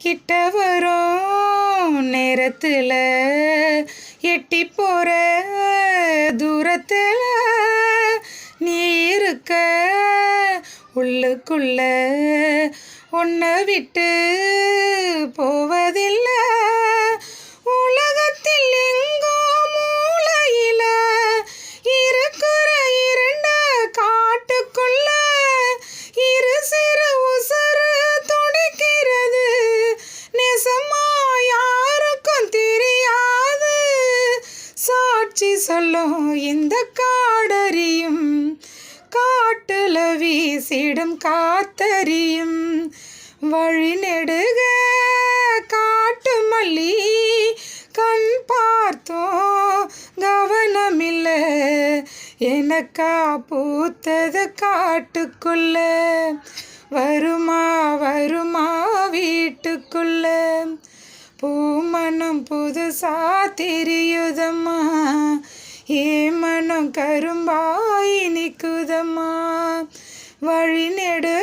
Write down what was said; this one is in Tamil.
கிட்ட வரும் நேரத்தில் எட்டி போகிற தூரத்தில் நீ இருக்க உள்ளுக்குள்ள உன்னை விட்டு போவதில்லை. உலகத்தில் எங்கோ மூலையில இருக்கிற இருண்ட காட்டுக்குள்ள இரு சிறு உசுறு துடிக்கிறது. நெசமா யாருக்கும் தெரியாது. சாட்சி சொல்லும் இந்த காடறியும் காட்டுல வீசிடும் காத்தறியும். வழி நெடுக காட்டு மல்லி கண் பார்த்தோம் கவனமில்லை. எனக்கா பூத்தது காட்டுக்குள்ள வருமா வருமா வீட்டுக்குள்ள. பூமணம் புதுசா தெரியுதம்மா, ஏ மனம் கரும்பாய் நிற்குதம்மா. வழி நெடு